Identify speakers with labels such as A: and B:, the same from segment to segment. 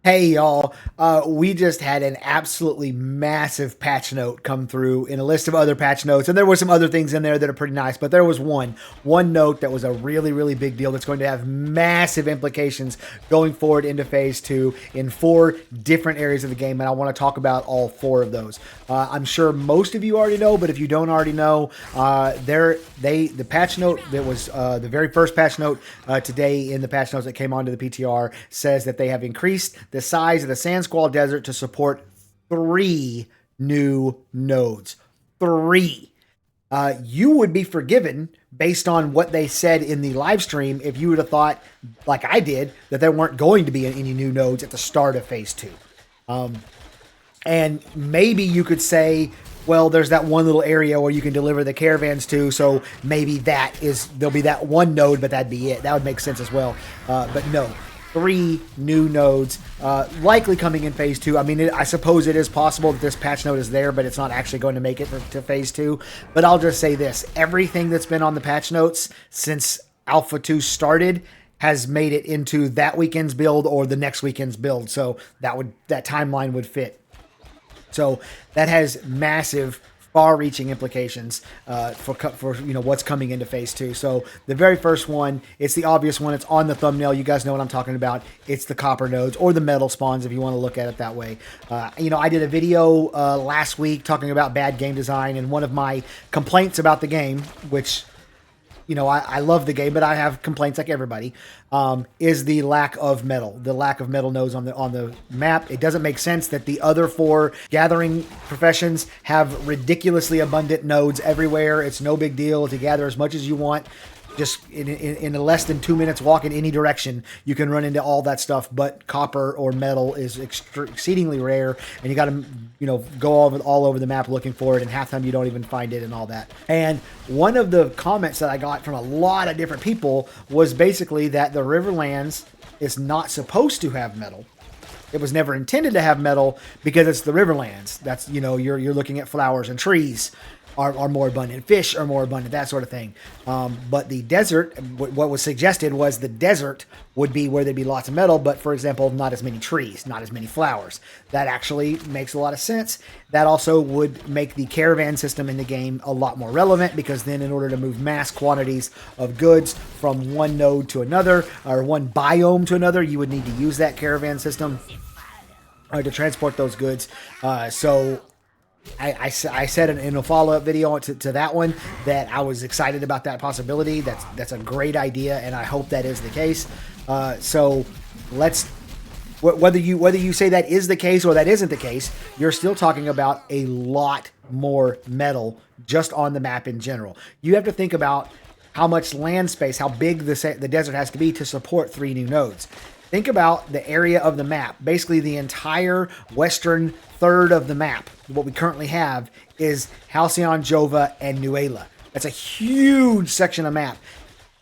A: Hey y'all, we just had an absolutely massive patch note come through in a list of other patch notes, and there were some other things in there that are pretty nice, but there was one note that was a really, really big deal that's going to have massive implications going forward into phase two in four different areas of the game, and I want to talk about all four of those. I'm sure most of you already know, but if you don't already know, the patch note that was the very first patch note today in the patch notes that came onto the PTR says that they have increased the size of the Sand Squall Desert to support 3 new nodes. 3. You would be forgiven based on what they said in the live stream if you would have thought, like I did, that there weren't going to be any new nodes at the start of phase 2. And maybe you could say, well, there's that one little area where you can deliver the caravans to, so maybe there'll be that one node, but that'd be it. That would make sense as well. But no, 3 new nodes, likely coming in phase 2. I mean, I suppose it is possible that this patch note is there, but it's not actually going to make it to phase 2. But I'll just say this, everything that's been on the patch notes since Alpha 2 started has made it into that weekend's build or the next weekend's build. So that timeline would fit. So that has massive, far-reaching implications for what's coming into phase 2. So the very first one, it's the obvious one. It's on the thumbnail. You guys know what I'm talking about. It's the copper nodes or the metal spawns, if you want to look at it that way. I did a video last week talking about bad game design, and one of my complaints about the game, which I love the game, but I have complaints like everybody, is the lack of metal. The lack of metal nodes on the map. It doesn't make sense that the other 4 gathering professions have ridiculously abundant nodes everywhere. It's no big deal to gather as much as you want. Just in less than 2 minutes walk in any direction, you can run into all that stuff. But copper or metal is exceedingly rare, and you got to go all over the map looking for it, and half the time you don't even find it and all that. And one of the comments that I got from a lot of different people was basically that the Riverlands is not supposed to have metal. It was never intended to have metal because it's the Riverlands. That's you're looking at flowers and trees. Are more abundant. Fish are more abundant, that sort of thing. But the desert, what was suggested was the desert would be where there'd be lots of metal, but for example, not as many trees, not as many flowers. That actually makes a lot of sense. That also would make the caravan system in the game a lot more relevant, because then in order to move mass quantities of goods from one node to another, or one biome to another, you would need to use that caravan system to transport those goods. So I said in a follow-up video to that one that I was excited about that possibility. That's a great idea, and I hope that is the case. So whether you say that is the case or that isn't the case, you're still talking about a lot more metal just on the map in general. You have to think about how much land space, how big the desert has to be to support 3 new nodes. Think about the area of the map. Basically, the entire western third of the map, what we currently have, is Halcyon, Jova, and Nuela. That's a huge section of map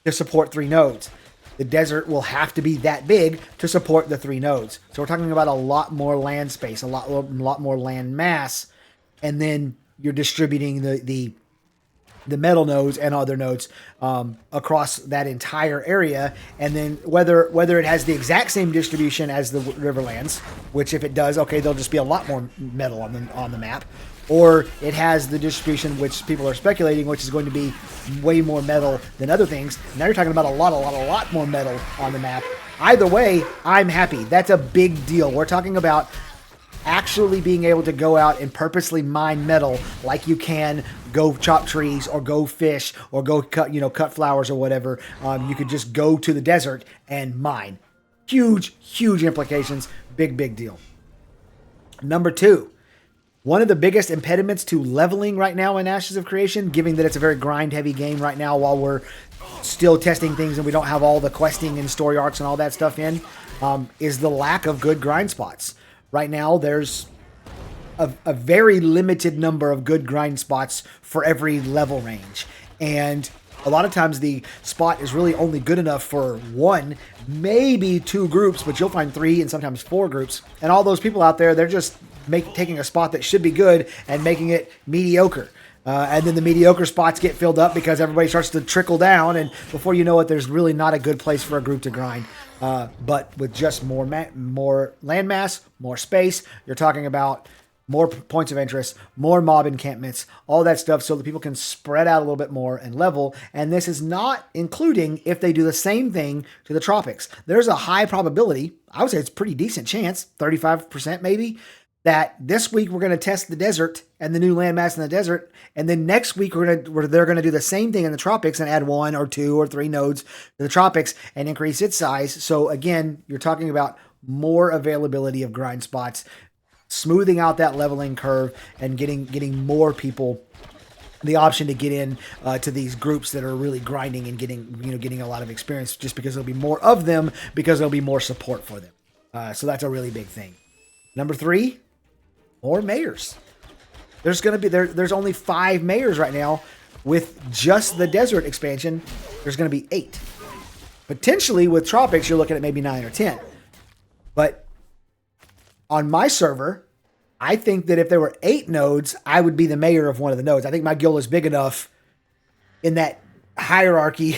A: to support 3 nodes. The desert will have to be that big to support the 3 nodes. So we're talking about a lot more land space, a lot more land mass, and then you're distributing the metal nodes and other nodes across that entire area. And then whether it has the exact same distribution as the Riverlands, which if it does, okay, there'll just be a lot more metal on the map, or it has the distribution which people are speculating, which is going to be way more metal than other things. Now you're talking about a lot more metal on the map. Either way, I'm happy. That's a big deal. We're talking about actually being able to go out and purposely mine metal like you can go chop trees or go fish or go cut flowers or whatever. You could just go to the desert and mine. Huge implications. Big deal. Number 2, one of the biggest impediments to leveling right now in Ashes of Creation, given that it's a very grind-heavy game right now while we're still testing things and we don't have all the questing and story arcs and all that stuff in, is the lack of good grind spots. Right now, there's a very limited number of good grind spots for every level range. And a lot of times the spot is really only good enough for 1, maybe 2 groups, but you'll find 3 and sometimes 4 groups. And all those people out there, they're just taking a spot that should be good and making it mediocre. And then the mediocre spots get filled up because everybody starts to trickle down, and before you know it, there's really not a good place for a group to grind. But with just more land mass, more space, you're talking about more points of interest, more mob encampments, all that stuff, so that people can spread out a little bit more and level. And this is not including if they do the same thing to the tropics. There's a high probability, I would say it's a pretty decent chance, 35% maybe, that this week we're going to test the desert and the new landmass in the desert, and then next week they're going to do the same thing in the tropics and add 1 or 2 or 3 nodes to the tropics and increase its size. So again, you're talking about more availability of grind spots, smoothing out that leveling curve, and getting more people the option to get in to these groups that are really grinding and getting a lot of experience, just because there'll be more of them, because there'll be more support for them. So that's a really big thing. Number 3. More mayors. There's going to be there's only 5 mayors right now. With just the desert expansion, there's going to be 8. Potentially with tropics, you're looking at maybe 9 or 10. But on my server, I think that if there were 8 nodes, I would be the mayor of one of the nodes. I think my guild is big enough in that hierarchy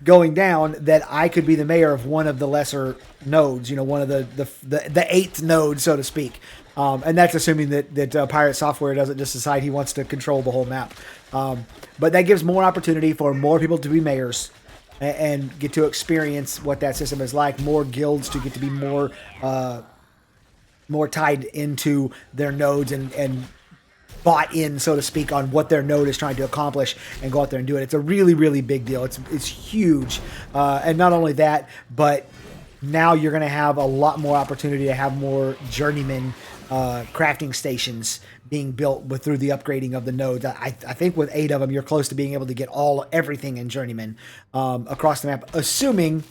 A: going down that I could be the mayor of one of the lesser nodes, one of the 8th node, so to speak. And that's assuming that Pirate Software doesn't just decide he wants to control the whole map. But that gives more opportunity for more people to be mayors and get to experience what that system is like. More guilds to get to be more tied into their nodes and bought in, so to speak, on what their node is trying to accomplish, and go out there and do it. It's a really, really big deal. It's huge. And not only that, but now you're going to have a lot more opportunity to have more journeyman crafting stations being built through the upgrading of the nodes. I think with 8 of them, you're close to being able to get everything in journeyman across the map, assuming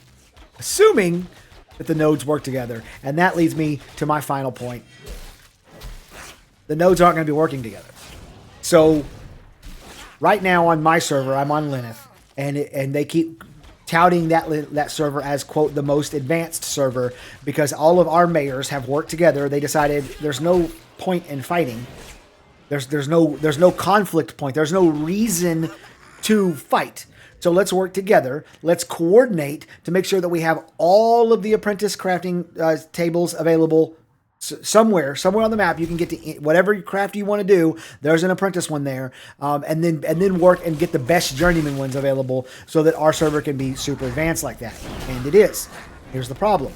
A: that the nodes work together. And that leads me to my final point. The nodes aren't going to be working together. So right now on my server, I'm on Lenneth, and they keep touting that server as, quote, the most advanced server, because all of our mayors have worked together. They decided there's no point in fighting. There's no conflict point. There's no reason to fight. So let's work together. Let's coordinate to make sure that we have all of the apprentice crafting tables available somewhere on the map. You can get to whatever craft you want to do. There's an apprentice one there, and then work and get the best journeyman ones available, so that our server can be super advanced like that. And it is. Here's the problem.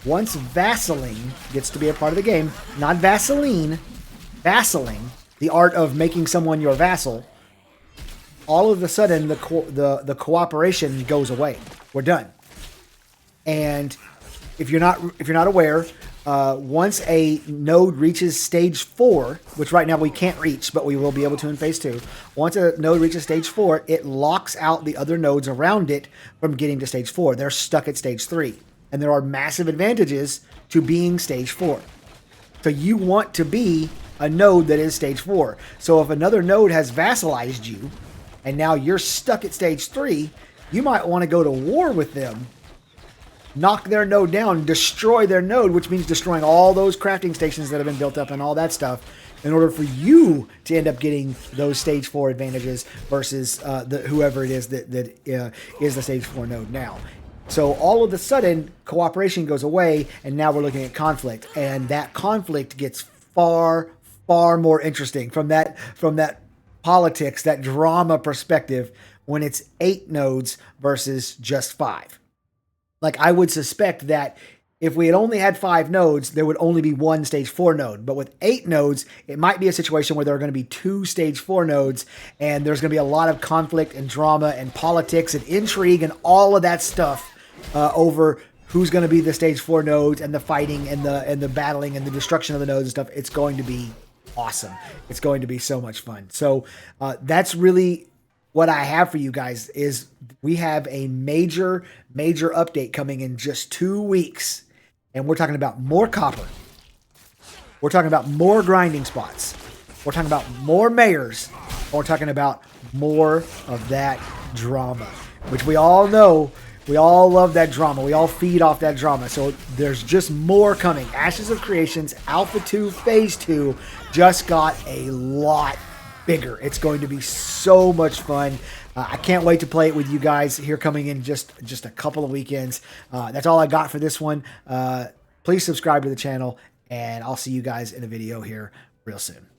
A: Once vassaling gets to be a part of the game, not Vaseline, vassaling, the art of making someone your vassal, all of a sudden the cooperation goes away. We're done. And if you're not aware, once a node reaches stage 4, which right now we can't reach, but we will be able to in phase 2. Once a node reaches stage 4, it locks out the other nodes around it from getting to stage 4. They're stuck at stage 3. And there are massive advantages to being stage 4. So you want to be a node that is stage 4. So if another node has vassalized you, and now you're stuck at stage 3, you might want to go to war with them, knock their node down, destroy their node, which means destroying all those crafting stations that have been built up and all that stuff, in order for you to end up getting those stage 4 advantages versus whoever it is that is the stage 4 node now. So all of a sudden, cooperation goes away, and now we're looking at conflict, and that conflict gets far, far more interesting from that politics, that drama perspective, when it's 8 nodes versus just 5. Like, I would suspect that if we had only had 5 nodes, there would only be 1 stage 4 node. But with 8 nodes, it might be a situation where there are going to be 2 stage 4 nodes, and there's going to be a lot of conflict and drama and politics and intrigue and all of that stuff over who's going to be the stage 4 nodes, and the fighting and the battling and the destruction of the nodes and stuff. It's going to be awesome. It's going to be so much fun. So that's really what I have for you guys. Is we have a major update coming in just 2 weeks, and we're talking about more copper. We're talking about more grinding spots. We're talking about more mayors. We're talking about more of that drama, which we all know. We all love that drama. We all feed off that drama. So there's just more coming. Ashes of Creations Alpha 2 Phase 2 just got a lot bigger. It's going to be so much fun. I can't wait to play it with you guys here coming in just a couple of weekends. That's all I got for this one. Please subscribe to the channel, and I'll see you guys in a video here real soon.